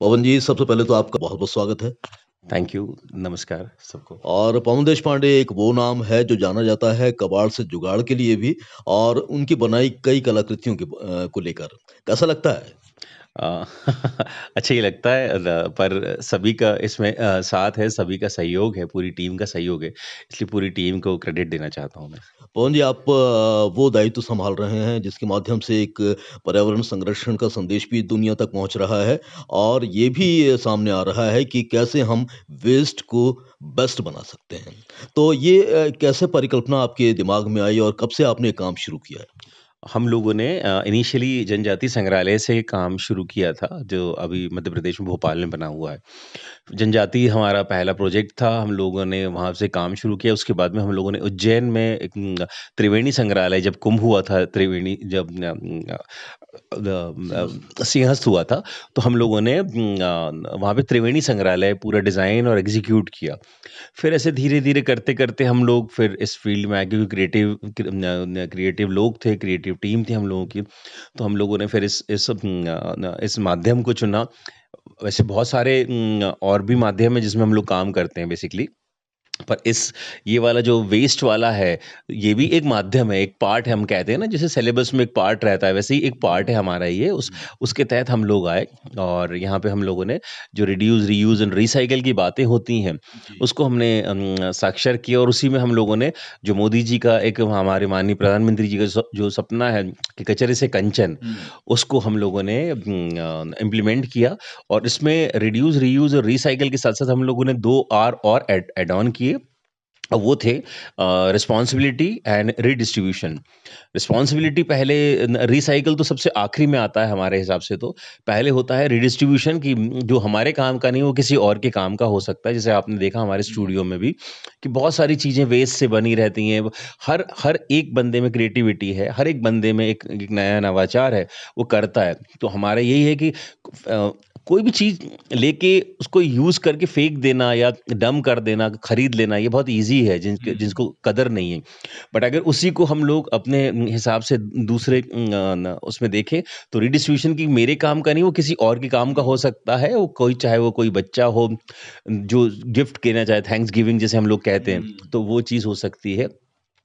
पवन जी, सबसे पहले तो आपका बहुत-बहुत स्वागत है। थैंक यू, नमस्कार सबको। और पवन देशपांडे एक वो नाम है जो जाना जाता है कबाड़ से जुगाड़ के लिए भी और उनकी बनाई कई कलाकृतियों को लेकर। कैसा लगता है? अ, अच्छा ही लगता है पर सभी का इसमें साथ है, सभी का सहयोग है, पूरी टीम का सहयोग है, इसलिए पूरी टीम को क्रेडिट देना चाहता हूँ मैं। पवन जी, आप वो दायित्व संभाल रहे हैं जिसके माध्यम से एक पर्यावरण संरक्षण का संदेश भी दुनिया तक पहुँच रहा है और ये भी सामने आ रहा है कि कैसे हम वेस्ट को बेस्ट बना सकते हैं। तो ये कैसे परिकल्पना आपके दिमाग में आई और कब से आपने ये काम शुरू किया है? हम लोगों ने इनिशियली जनजाति संग्रहालय से काम शुरू किया था, जो अभी मध्य प्रदेश में भोपाल में बना हुआ है। जनजाति हमारा पहला प्रोजेक्ट था, हम लोगों ने वहाँ से काम शुरू किया, उसके बाद में हम लोगों ने उज्जैन में एक त्रिवेणी संग्रहालय जब कुंभ हुआ था, त्रिवेणी जब सिंहस्थ हुआ था, तो हम लोगों ने वहाँ पे त्रिवेणी संग्रहालय पूरा डिज़ाइन और एग्ज़ीक्यूट किया। फिर ऐसे धीरे-धीरे करते-करते हम लोग फिर इस फ़ील्ड में आए क्योंकि क्रिएटिव लोग थे, क्रिएटिव टीम थी हम लोगों की। तो हम लोगों ने फिर इस माध्यम को चुना। वैसे बहुत सारे और भी माध्यम हैं जिसमें हम लोग काम करते हैं बेसिकली। पर ये वाला जो वेस्ट वाला है, ये भी एक माध्यम है, एक पार्ट है हम कहते हैं ना जैसे सिलेबस में एक पार्ट रहता है, वैसे ही एक पार्ट है हमारा ये उसके तहत हम लोग आए और यहाँ पे हम लोगों ने जो रिड्यूस, रीयूज़ एंड रिसाइकिल की बातें होती हैं, जी। उसको हमने साक्षर किया और उसी में हम लोगों ने जो मोदी जी का एक हमारे माननीय प्रधानमंत्री जी का जो सपना है कि कचरे से कंचन, हुँ। उसको हम लोगों ने इम्प्लीमेंट किया और इसमें रिड्यूस, रीयूज़ और रिसाइकिल के साथ-साथ हम लोगों ने 2 आर और ऐड ऑन किए। वो थे रिस्पॉन्सिबिलिटी एंड रीडिस्ट्रीब्यूशन। रिस्पॉन्सिबिलिटी पहले रिसाइकिल तो सबसे आखिरी में आता है हमारे हिसाब से तो। पहले होता है रीडिस्ट्रीब्यूशन कि जो हमारे काम का नहीं वो किसी और के काम का हो सकता है। जैसे आपने देखा हमारे स्टूडियो में भी कि बहुत सारी चीज़ें वेस्ट से बनी रहती हैं। हर हर एक बंदे में क्रिएटिविटी है, हर एक बंदे में एक एक नया नवाचार है, वो करता है। तो हमारा यही है कि अ, कोई भी चीज़ लेके उसको यूज़ करके फेंक देना या डंप कर देना, खरीद लेना ये बहुत ईज़ी है जिसको कदर नहीं है। बट अगर उसी को हम लोग अपने हिसाब से दूसरे उसमें देखें तो रिडिस्ट्रीब्यूशन की मेरे काम का नहीं वो किसी और के काम का हो सकता है। वो कोई चाहे वो कोई बच्चा हो जो गिफ्ट देना चाहे थैंक्स गिविंग जिसे हम लोग कहते हैं, तो वो चीज़ हो सकती है।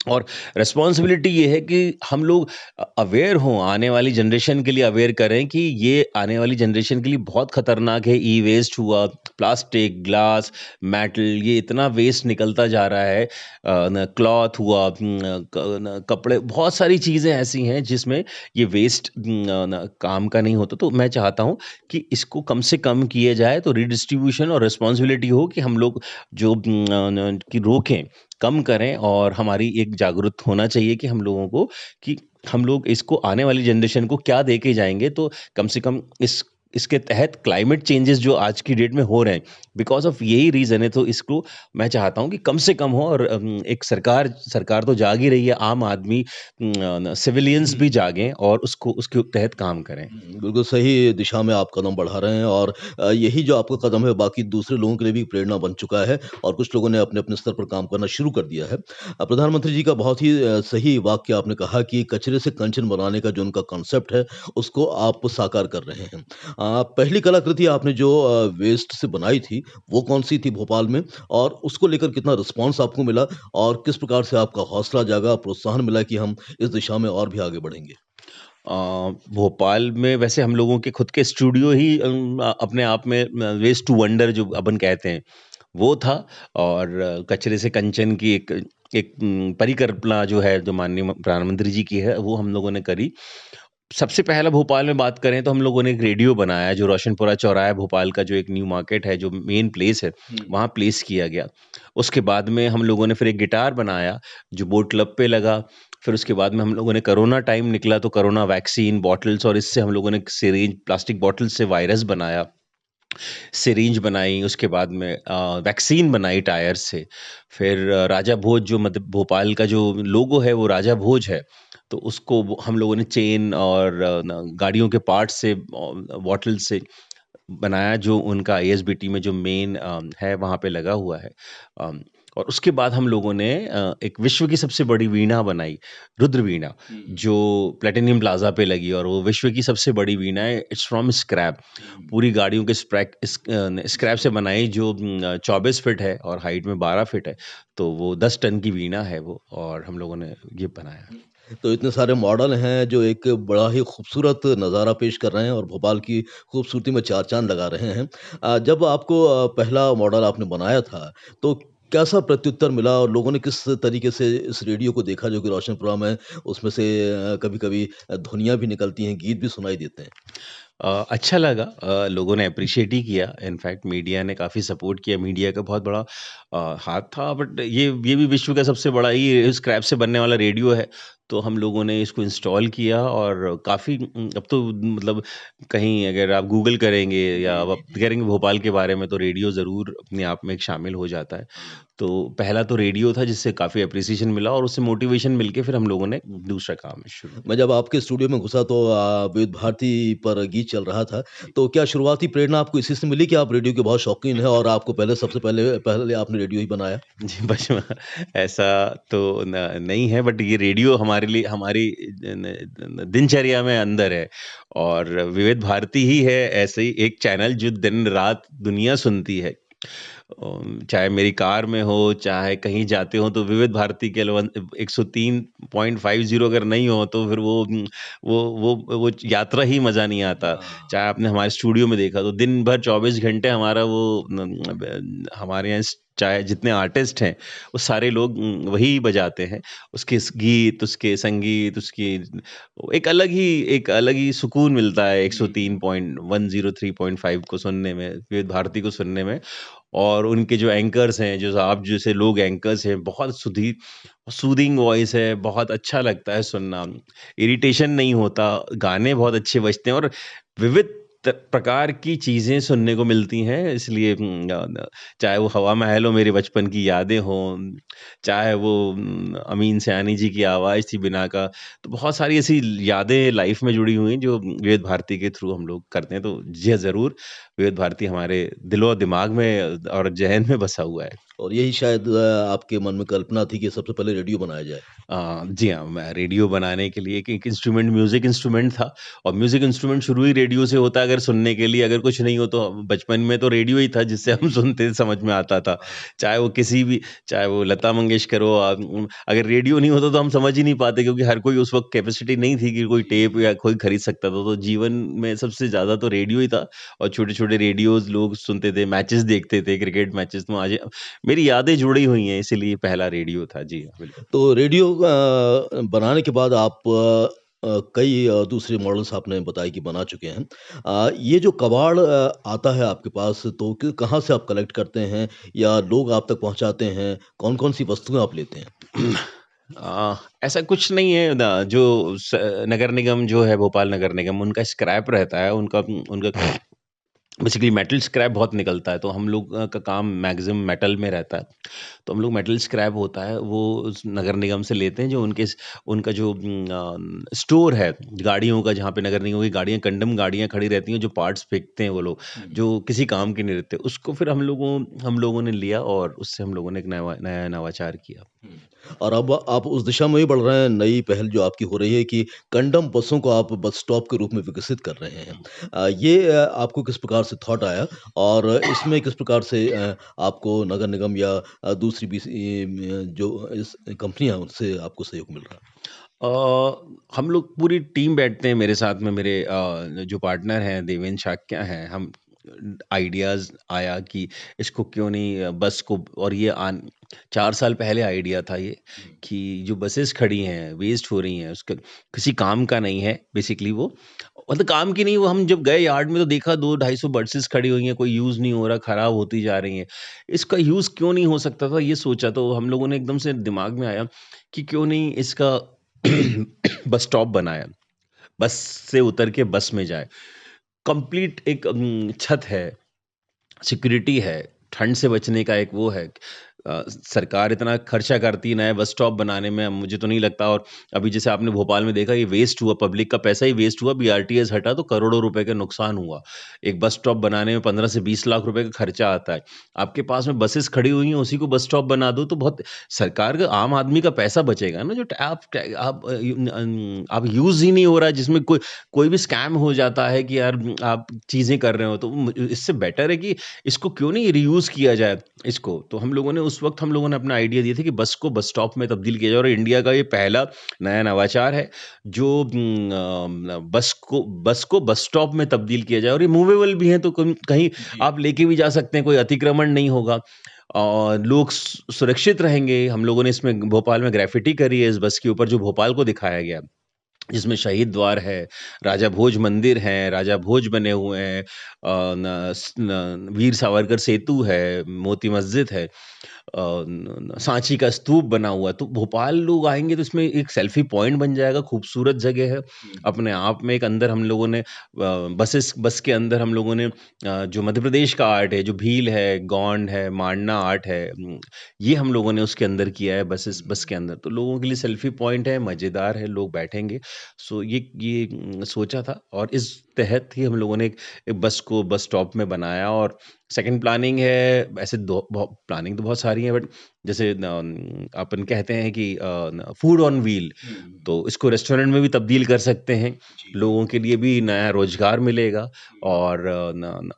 और रिस्पॉन्सिबिलिटी ये है कि हम लोग अवेयर हों, आने वाली जनरेशन के लिए अवेयर करें कि ये आने वाली जनरेशन के लिए बहुत खतरनाक है। ई-वेस्ट हुआ, प्लास्टिक, ग्लास, मेटल ये इतना वेस्ट निकलता जा रहा है। न क्लॉथ हुआ न कपड़े बहुत सारी चीज़ें ऐसी हैं जिसमें ये वेस्ट न काम का नहीं होता। तो मैं चाहता हूँ कि इसको कम से कम किया जाए तो रिडिस्ट्रीब्यूशन और रिस्पॉन्सिबिलिटी हो कि हम लोग जो कि रोकें कम करें और हमारी एक जागरूक होना चाहिए कि हम लोगों को कि हम लोग इसको आने वाली जनरेशन को क्या दे के जाएँगे तो कम से कम इसके तहत क्लाइमेट चेंजेस जो आज की डेट में हो रहे हैं, बिकॉज़ ऑफ यही रीज़न है तो इसको मैं चाहता हूँ कि कम से कम हो और एक सरकार तो जाग ही रही है, आम आदमी सिविलियंस भी जागें और उसको उसके तहत काम करें। बिल्कुल सही दिशा में आप कदम बढ़ा रहे हैं और यही जो आपका कदम है बाकी दूसरे लोगों के लिए भी प्रेरणा बन चुका है और कुछ लोगों ने अपने-अपने स्तर पर काम करना शुरू कर दिया है। प्रधानमंत्री जी का बहुत ही सही वाक्य आपने कहा कि कचरे से कंचन बनाने का जो उनका कॉन्सेप्ट है, उसको आप साकार कर रहे हैं। पहली कलाकृति आपने जो वेस्ट से बनाई थी, वो कौन-सी थी भोपाल में? और उसको लेकर कितना रिस्पॉन्स आपको मिला और किस प्रकार से आपका हौसला जागा, प्रोत्साहन मिला कि हम इस दिशा में और भी आगे बढ़ेंगे? अ, भोपाल में वैसे हम लोगों के खुद के स्टूडियो ही अपने आप में वेस्ट टू वंडर जो अपन कहते हैं, वो था और कचरे से कंचन की एक एक परिकल्पना जो है, जो माननीय प्रधानमंत्री जी की है, वो हम लोगों ने करी। सबसे पहला भोपाल में बात करें तो हम लोगों ने एक रेडियो बनाया जो रोशनपुरा चौराहा भोपाल का जो एक न्यू मार्केट है, जो मेन प्लेस है, वहाँ प्लेस किया गया। उसके बाद में हम लोगों ने फिर एक गिटार बनाया, जो बोट क्लब पे लगा। फिर उसके बाद में हम लोगों ने कोरोना टाइम निकला तो कोरोना वैक्सीन, बॉटल्स और इससे हम लोगों ने सिरिंज प्लास्टिक बॉटल से वायरस बनाया। सिरिंज बनाई, उसके बाद में वैक्सीन बनाई टायर से। फिर राजा भोज जो मतलब भोपाल का जो लोगो है वो राजा भोज है। तो उसको हम लोगों ने चेन और गाड़ियों के पार्ट्स से बॉटल से बनाया जो उनका आईएसबीटी में जो मेन है वहाँ पे लगा हुआ है। और उसके बाद हम लोगों ने एक विश्व की सबसे बड़ी वीणा बनाई, रुद्र वीणा, जो प्लैटिनियम प्लाज़ा पे लगी और वो विश्व की सबसे बड़ी वीणा है, इट्स फ्रॉम स्क्रैप। पूरी गाड़ियों के स्क्रैप से बनाई जो 24 फीट है और हाइट में 12 फीट है, तो वो 10 टन की वीणा है वो और हम लोगों ने ये बनाया। तो इतने सारे मॉडल हैं जो एक बड़ा ही खूबसूरत नज़ारा पेश कर रहे हैं और भोपाल की खूबसूरती में चार चाँद लगा रहे हैं। जब आपको पहला मॉडल आपने बनाया था, तो कैसा प्रत्युत्तर मिला और लोगों ने किस तरीके से इस रेडियो को देखा जो कि रोशनपुरा में उसमें से कभी-कभी ध्वनियाँ भी निकलती हैं, गीत भी सुनाई देते हैं? अच्छा लगा, लोगों ने एप्रिशिएट ही किया। इनफैक्ट मीडिया ने काफ़ी सपोर्ट किया, मीडिया का बहुत बड़ा हाथ था। बट ये भी विश्व का सबसे बड़ा ही स्क्रैप से बनने वाला रेडियो है, तो हम लोगों ने इसको इंस्टॉल किया और काफ़ी अब तो मतलब कहीं अगर आप गूगल करेंगे या आप करेंगे भोपाल के बारे में, तो रेडियो ज़रूर अपने आप में एक शामिल हो जाता है। तो पहला तो रेडियो था जिससे काफ़ी एप्रिसिएशन मिला और उससे मोटिवेशन मिल के फिर हम लोगों ने दूसरा काम शुरू मैं किया। जब आपके स्टूडियो में घुसा तो विविध भारती पर गीत चल रहा था। तो क्या शुरुआती प्रेरणा आपको इसी से मिली कि आप रेडियो के बहुत शौकीन हैं और आपको पहले सबसे पहले पहले आपने रेडियो ही बनाया? जी, बचपन ऐसा तो नहीं है, बट ये रेडियो हमारे लिए हमारी दिनचर्या में अंदर है और विविध भारती ही है ऐसे ही एक चैनल जो दिन रात दुनिया सुनती है। चाहे मेरी कार में हो, चाहे कहीं जाते हो, तो विविध भारती के अलावा 103.50 अगर नहीं हो तो फिर वो यात्रा ही मज़ा नहीं आता। चाहे आपने हमारे स्टूडियो में देखा तो दिन भर 24 घंटे हमारा वो हमारे यहाँ चाहे जितने आर्टिस्ट हैं वो सारे लोग वही बजाते हैं। उसके गीत, उसके संगीत, उसकी एक अलग ही सुकून मिलता है 103.103.5 को सुनने में, विविध भारती को सुनने में। और उनके जो एंकर्स हैं, जो आप जैसे लोग एंकर्स हैं, बहुत सूदिंग वॉइस है, बहुत अच्छा लगता है सुनना। इरिटेशन नहीं होता, गाने बहुत अच्छे बजते हैं और विविध प्रकार की चीज़ें सुनने को मिलती हैं, इसलिए चाहे वो हवा महल हो, मेरे बचपन की यादें हों, चाहे वो अमीन सयानी जी की आवाज़ थी बिना का, तो बहुत सारी ऐसी यादें लाइफ में जुड़ी हुई हैं जो विविध भारती के थ्रू हम लोग करते हैं। तो जी हाँ, ज़रूर विविध भारती हमारे दिलो दिमाग में और ज़हन में बसा हुआ है। और यही शायद आपके मन में कल्पना थी कि सबसे पहले रेडियो बनाया जाए। जी हाँ, मैं रेडियो बनाने के लिए एक इंस्ट्रूमेंट म्यूज़िक इंस्ट्रूमेंट था और म्यूज़िक इंस्ट्रूमेंट शुरू ही रेडियो से होता है अगर सुनने के लिए, अगर कुछ नहीं हो तो बचपन में तो रेडियो ही था जिससे हम सुनते समझ में आता था। चाहे वो किसी भी चाहे वो लता मंगेशकर हो, अगर रेडियो नहीं होता तो हम समझ ही नहीं पाते क्योंकि हर कोई उस वक़्त कैपेसिटी नहीं थी कि कोई टेप या कोई खरीद सकता था। तो जीवन में सबसे ज़्यादा तो रेडियो ही था और छोटे-छोटे रेडियोज़ लोग सुनते थे, मैचेज़ देखते थे, क्रिकेट मैचेज़ तो आज मेरी यादें जुड़ी हुई हैं इसीलिए पहला रेडियो था। जी हाँ, बिल्कुल। तो रेडियो बनाने के बाद आप कई दूसरे मॉडल्स आपने बताए कि बना चुके हैं। ये जो कबाड़ आता है आपके पास तो कहाँ से आप कलेक्ट करते हैं या लोग आप तक पहुँचाते हैं? कौन-कौन सी वस्तुएँ आप लेते हैं? ऐसा कुछ नहीं है जो नगर निगम जो है भोपाल नगर निगम उनका स्क्रैप रहता है उनका उनका बेसिकली मेटल स्क्रैप बहुत निकलता है तो हम लोग का काम मैक्सिमम मेटल में रहता है तो हम लोग मेटल स्क्रैप होता है वो उस नगर निगम से लेते हैं जो उनका जो स्टोर है गाड़ियों का जहाँ पे नगर निगम की गाड़ियाँ कंडम गाड़ियाँ खड़ी रहती हैं जो पार्ट्स फेंकते हैं वो लोग जो किसी काम के नहीं रहते उसको फिर हम लोगों ने लिया और उससे हम लोगों ने एक नया नया नवाचार किया। और अब आप उस दिशा में ही बढ़ रहे हैं, नई पहल जो आपकी हो रही है कि कंडम बसों को आप बस स्टॉप के रूप में विकसित कर रहे हैं। ये आपको किस प्रकार से थॉट आया और इसमें किस प्रकार से आपको नगर निगम या दूसरी जो इस कंपनियाँ हैं, उनसे आपको सहयोग मिल रहा है? हम लोग पूरी टीम बैठते हैं मेरे साथ में मेरे जो पार्टनर हैं देवेंद्र शाक्या हैं हम आइडियाज़ आया कि इसको क्यों नहीं बस को और ये 4 साल पहले आइडिया था ये कि जो बसेस खड़ी हैं वेस्ट हो रही हैं उसका किसी काम का नहीं है बेसिकली वो मतलब काम की नहीं वो हम जब गए यार्ड में तो देखा 200-250 बसेस खड़ी हुई हैं कोई यूज़ नहीं हो रहा खराब होती जा रही हैं इसका यूज़ क्यों नहीं हो सकता था ये सोचा तो हम लोगों ने एकदम से दिमाग में आया कि क्यों नहीं इसका बस स्टॉप बनाया, बस से उतर के बस में जाए। कंप्लीट एक छत है, सिक्योरिटी है, ठंड से बचने का एक वो है। सरकार इतना खर्चा करती है नए बस स्टॉप बनाने में, मुझे तो नहीं लगता। और अभी जैसे आपने भोपाल में देखा, ये वेस्ट हुआ, पब्लिक का पैसा ही वेस्ट हुआ, बीआरटीएस हटा तो करोड़ों रुपए का नुकसान हुआ। एक बस स्टॉप बनाने में 15 से 20 लाख रुपए का खर्चा आता है। आपके पास में बसेस खड़ी हुई हैं, उसी को बस स्टॉप बना दो तो बहुत सरकार का, आम आदमी का पैसा बचेगा ना, जो आप यूज़ ही नहीं हो रहा है, जिसमें कोई कोई भी स्कैम हो जाता है कि यार आप चीज़ें कर रहे हो, तो इससे बेटर है कि इसको क्यों नहीं रीयूज़ किया जाए इसको। तो हम लोगों ने उस वक़्त हम लोगों ने अपना आइडिया दिए थे कि बस को बस स्टॉप में तब्दील किया जाए, और इंडिया का ये पहला नया नवाचार है जो बस को बस स्टॉप में तब्दील किया जाए, और ये मूवेबल भी है, तो कहीं जी। आप लेके भी जा सकते हैं, कोई अतिक्रमण नहीं होगा और लोग सुरक्षित रहेंगे। हम लोगों ने इसमें भोपाल में ग्राफिटी करी है इस बस के ऊपर, जो भोपाल को दिखाया गया, जिसमें शहीद द्वार है, राजा भोज मंदिर है, राजा भोज बने हुए हैं, वीर सावरकर सेतु है, मोती मस्जिद है, सांची का स्तूप बना हुआ है। तो भोपाल लोग आएँगे तो इसमें एक सेल्फी पॉइंट बन जाएगा, खूबसूरत जगह है। हुँ। अपने आप में एक अंदर हम लोगों ने बस के अंदर हम लोगों ने जो मध्य प्रदेश का आर्ट है, जो भील है, गोंड है, मांडना आर्ट है, ये हम लोगों ने उसके अंदर किया है बस के अंदर। तो लोगों के लिए सेल्फी पॉइंट है, मज़ेदार है, लोग बैठेंगे। सो ये सोचा था, और इस तहत ही हम लोगों ने एक बस को बस स्टॉप में बनाया। और सेकंड प्लानिंग है, ऐसे दो बहुत प्लानिंग तो बहुत सारी है, बट जैसे अपन कहते हैं कि फूड ऑन व्हील, हुँ। तो इसको रेस्टोरेंट में भी तब्दील कर सकते हैं। जी। लोगों के लिए भी नया रोजगार मिलेगा, हुँ। और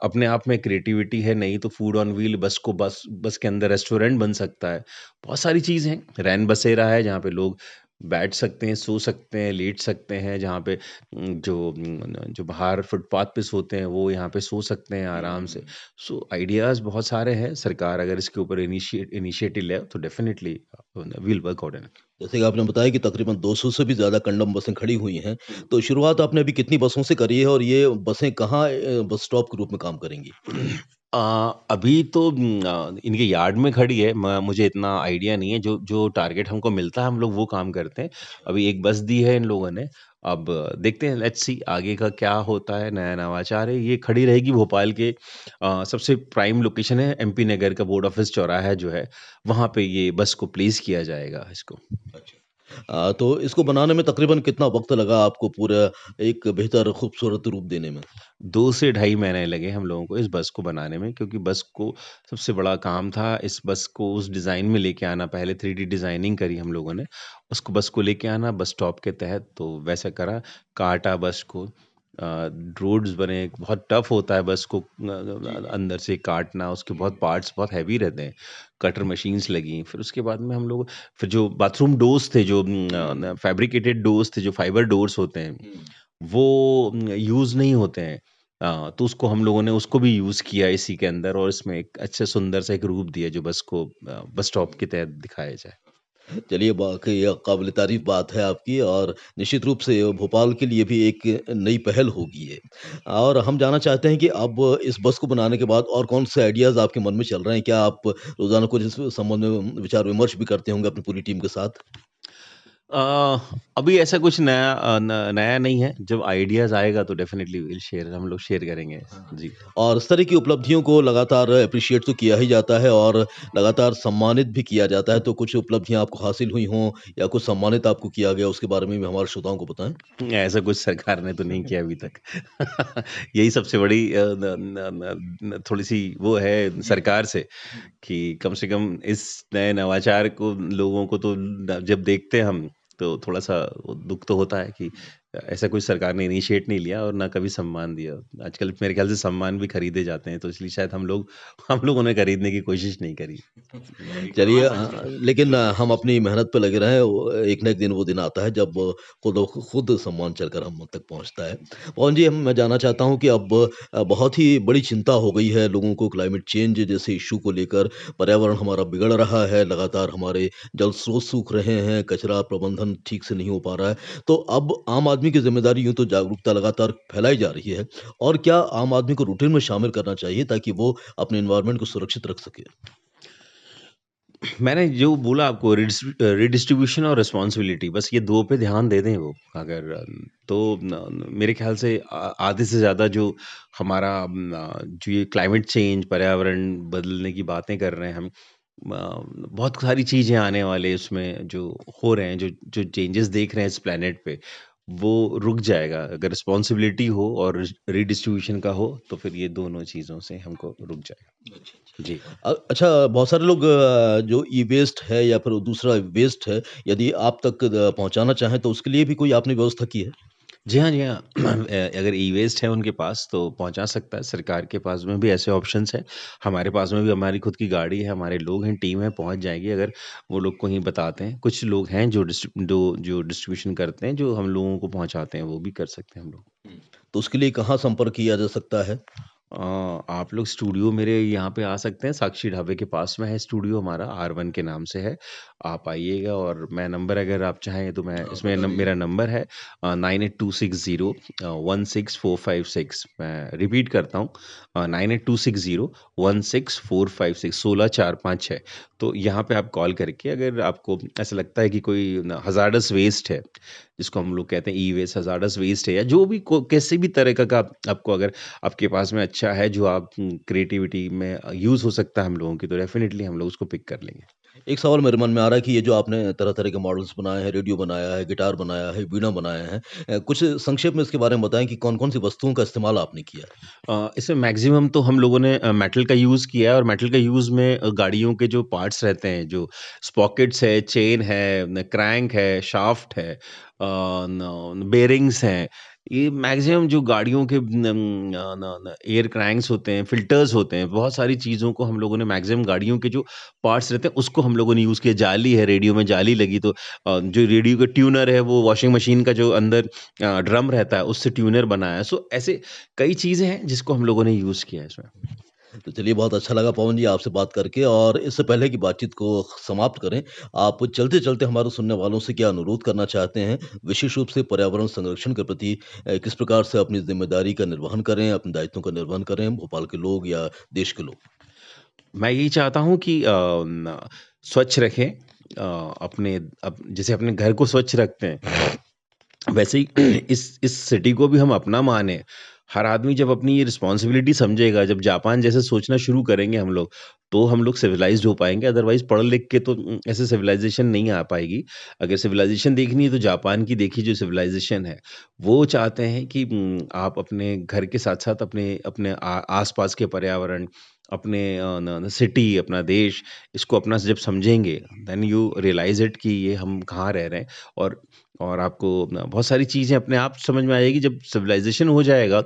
अपने आप में क्रिएटिविटी है नहीं, तो फूड ऑन व्हील बस बस के अंदर रेस्टोरेंट बन सकता है। बहुत सारी चीज़ हैं। रैन बसेरा है जहाँ पे लोग बैठ सकते हैं, सो सकते हैं, लेट सकते हैं, जहाँ पे जो बाहर फुटपाथ पे सोते हैं वो यहाँ पे सो सकते हैं आराम से। हुँ। सो आइडियाज़ बहुत सारे हैं, सरकार अगर इसके ऊपर इनिशिएटिव ले तो definitely will work out in it. जैसे कि आपने बताया कि तकरीबन 200 से भी ज़्यादा कंडम बसें खड़ी हुई हैं। तो शुरुआत आपने अभी कितनी बसों से करी है और ये बसें कहाँ बस स्टॉप के रूप में काम करेंगी? अभी तो इनके यार्ड में खड़ी है, मुझे इतना आइडिया नहीं है, जो जो टारगेट हमको मिलता है हम लोग वो काम करते हैं। अच्छा। अभी एक बस दी है इन लोगों ने, अब देखते हैं, लेट्स सी आगे का क्या होता है, नया नवाचार है। ये खड़ी रहेगी भोपाल के सबसे प्राइम लोकेशन है, एमपी नगर का बोर्ड ऑफिस चौराहा जो है, वहाँ पे ये बस को प्लेस किया जाएगा इसको। अच्छा। तो इसको बनाने में तकरीबन कितना वक़्त लगा आपको पूरा एक बेहतर खूबसूरत रूप देने में? 2 से ढाई महीने लगे हम लोगों को इस बस को बनाने में, क्योंकि बस को सबसे बड़ा काम था इस बस को उस डिज़ाइन में लेके आना। पहले 3D डिज़ाइनिंग करी हम लोगों ने, उसको बस को लेके आना बस स्टॉप के तहत, तो वैसा करा, काटा बस को, रोड्स बने, बहुत टफ होता है बस को जी, जी। अंदर से काटना, उसके बहुत पार्ट्स बहुत हैवी रहते हैं, कटर मशीन्स लगी। फिर उसके बाद में हम लोग, फिर जो बाथरूम डोर्स थे, जो हुँ, फैब्रिकेटेड डोर्स थे, जो फाइबर डोर्स होते हैं, हुँ। वो यूज़ नहीं होते हैं। तो उसको हम लोगों ने उसको भी यूज़ किया इसी के अंदर, और इसमें एक अच्छे सुंदर सा एक रूप दिया जो बस को बस स्टॉप के तहत दिखाया जाए। चलिए वाक़ई काबिल-ए-तारीफ़ बात है आपकी और निश्चित रूप से भोपाल के लिए भी एक नई पहल होगी ये। और हम जानना चाहते हैं कि अब इस बस को बनाने के बाद और कौन-से आइडियाज़ आपके मन में चल रहे हैं? क्या आप रोज़ाना कुछ इस संबंध में विचार-विमर्श भी करते होंगे अपनी पूरी टीम के साथ? अ, अभी ऐसा कुछ नया नया नहीं है। जब आइडियाज़ आएगा तो डेफ़िनिटली विल शेयर, हम लोग शेयर करेंगे। हाँ। जी। और इस तरह की उपलब्धियों को लगातार एप्रिशिएट तो किया ही जाता है और लगातार सम्मानित भी किया जाता है, तो कुछ उपलब्धियाँ आपको हासिल हुई हों या कुछ सम्मानित आपको किया गया, उसके बारे में भी हमारे श्रोताओं को बताएँ? ऐसा कुछ सरकार ने तो नहीं किया अभी तक। यही सबसे बड़ी थोड़ी-सी वो है जी, जी। सरकार से, हुँ। कि कम से कम इस नए नवाचार को लोगों को तो जब देखते हैं हम, तो थोड़ा-सा दुःख तो होता है कि ऐसा कुछ सरकार ने इनिशिएट नहीं लिया और ना कभी सम्मान दिया। आजकल मेरे ख्याल से सम्मान भी खरीदे जाते हैं, तो इसलिए शायद हम लोगों ने खरीदने की कोशिश नहीं करी। चलिए लेकिन हम अपनी मेहनत पे लगे रहें, वो एक ना एक दिन वो दिन आता है जब खुद सम्मान चलकर हम तक पहुँचता है। पवन जी, हम मैं जानना चाहता हूँ कि अब बहुत ही बड़ी चिंता हो गई है लोगों को क्लाइमेट चेंज जैसे इश्यू को लेकर, पर्यावरण हमारा बिगड़ रहा है, लगातार हमारे जल स्रोत सूख रहे हैं, कचरा प्रबंधन ठीक से नहीं हो पा रहा है। तो अब आम आदमी की ज़िम्मेदारी यूँ तो जागरूकता लगातार फैलाई जा रही है और क्या आम आदमी को रूटीन में शामिल करना चाहिए ताकि वो अपने एनवायरनमेंट को सुरक्षित रख सके? मैंने जो बोला आपको, रिडिस्ट्रीब्यूशन और रिस्पॉन्सिबिलिटी, बस ये 2 पे ध्यान दे दें वो, अगर तो मेरे ख्याल से आधे से ज़्यादा जो हमारा जो ये क्लाइमेट चेंज, पर्यावरण बदलने की बातें कर रहे हैं हम, बहुत सारी चीज़ें आने वाले उसमें जो हो रहे हैं, जो जो चेंजेस देख रहे हैं इस प्लैनेट पे, वो रुक जाएगा। अगर रिस्पॉन्सिबिलिटी हो और रीडिस्ट्रीब्यूशन का हो, तो फिर ये दोनों चीज़ों से हमको रुक जाएगा। जी। अच्छा बहुत सारे लोग जो ई-वेस्ट है या फिर दूसरा वेस्ट है, यदि आप तक पहुँचाना चाहें तो उसके लिए भी कोई आपने व्यवस्था की है? जी हाँ, जी हाँ। अगर ई-वेस्ट है उनके पास तो पहुँचा सकता है, सरकार के पास में भी ऐसे ऑप्शंस हैं। हमारे पास में भी हमारी खुद की गाड़ी है, हमारे लोग हैं, टीम है, पहुँच जाएगी अगर वो लोग कहीं बताते हैं। कुछ लोग हैं जो डिस्ट्रीब्यूशन करते हैं, जो हम लोगों को पहुँचाते हैं, वो भी कर सकते हैं हम लोग। तो उसके लिए कहाँ संपर्क किया जा सकता है? आप लोग स्टूडियो मेरे यहाँ पे आ सकते हैं, साक्षी ढाबे के पास में है स्टूडियो हमारा, R1 के नाम से है। आप आइएगा और मैं नंबर अगर आप चाहें तो मैं हाँ, इसमें बता दीजिए। मेरा नंबर है 9826016456 मैं रिपीट करता हूँ 9826016456 16456। तो यहाँ पे आप कॉल करके अगर आपको ऐसा लगता है कि कोई न हज़ार्डस वेस्ट है, जिसको हम लोग कहते हैं ई-वेस्ट, हज़ार्डस वेस्ट है या जो भी किसी भी तरह का आपको अगर आपके पास में अच्छा है जो आप क्रिएटिविटी में यूज़ हो सकता है हम लोगों की, तो डेफ़िनिटली हम लोग उसको पिक कर लेंगे। एक सवाल मेरे मन में आ रहा है कि ये जो आपने तरह-तरह के मॉडल्स बनाए हैं, रेडियो बनाया है, गिटार बनाया है, वीणा बनाया है कुछ संक्षेप में इसके बारे में बताएँ कि कौन-कौन सी वस्तुओं का इस्तेमाल आपने किया है? इसमें मैक्सिमम तो हम लोगों ने मेटल का यूज़ किया है और मेटल का यूज़ में गाड़ियों के जो पार्ट्स रहते हैं, जो स्प्रॉकेट्स है, चेन है, न क्रैंक है, शाफ्ट है, न बेयरिंग्स हैं, ये मैक्सिमम जो गाड़ियों के न एयर क्रैंक्स होते हैं, फ़िल्टर्स होते हैं, बहुत सारी चीज़ों को हम लोगों ने मैक्सिमम गाड़ियों के जो पार्ट्स रहते हैं, उसको हम लोगों ने यूज़ किया। जाली है, रेडियो में जाली लगी तो जो रेडियो का ट्यूनर है, वो वॉशिंग मशीन का जो अंदर ड्रम रहता है, उससे ट्यूनर बनाया। सो ऐसे कई चीज़ें हैं जिसको हम लोगों ने यूज़ किया है इसमें। तो चलिए बहुत अच्छा लगा पवन जी आपसे बात करके और इससे पहले कि बातचीत को समाप्त करें, आप चलते-चलते हमारे सुनने वालों से क्या अनुरोध करना चाहते हैं? विशेष रूप से पर्यावरण संरक्षण के प्रति किस प्रकार से अपनी ज़िम्मेदारी का निर्वहन करें, अपने दायित्वों का निर्वहन करें, भोपाल के लोग या देश के लोग? मैं यही चाहता हूँ कि स्वच्छ रखें अपने जैसे अपने घर को स्वच्छ रखते हैं, वैसे ही इस सिटी को भी हम अपना माने। हर आदमी जब अपनी ये रिस्पॉन्सिबिलिटी समझेगा, जब जापान जैसे सोचना शुरू करेंगे तो हम लोग सिविलाइज़्ड हो पाएँगे, अदरवाइज़ पढ़ लिख के तो ऐसे सिविलाइज़ेशन नहीं आ पाएगी। अगर सिविलाइज़ेशन देखनी है तो जापान की देखिए जो सिविलाइज़ेशन है, वो चाहते हैं कि आप अपने घर के साथ-साथ अपने अपने आस-पास के पर्यावरण, अपने न न सिटी, अपना देश, इसको अपना जब समझेंगे, देन यू रियलाइज़ इट कि ये हम कहाँ रह रहे हैं और आपको ना बहुत सारी चीज़ें अपने आप समझ में आ जाएगी जब सिविलाइज़ेशन हो जाएगा,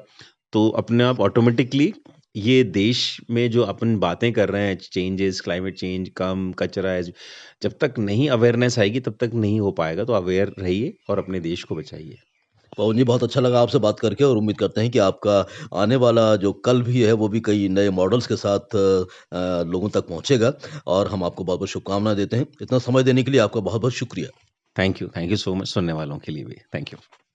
तो अपने आप ऑटोमैटिकली ये देश में जो अपन बातें कर रहे हैं चेंजेज़, क्लाइमेट चेंज, कम कचरा है, जब तक नहीं अवेयरनेस आएगी तब तक नहीं हो पाएगा, तो अवेयर रहिए और अपने देश को बचाइए। पवन जी बहुत अच्छा लगा आपसे बात करके और उम्मीद करते हैं कि आपका आने वाला जो कल भी है वो भी कई नए मॉडल्स के साथ लोगों तक पहुँचेगा और हम आपको बहुत-बहुत शुभकामनाएँ देते हैं। इतना समय देने के लिए आपका बहुत-बहुत शुक्रिया। थैंक यू सो मच सुनने वालों के लिए भी। Thank you.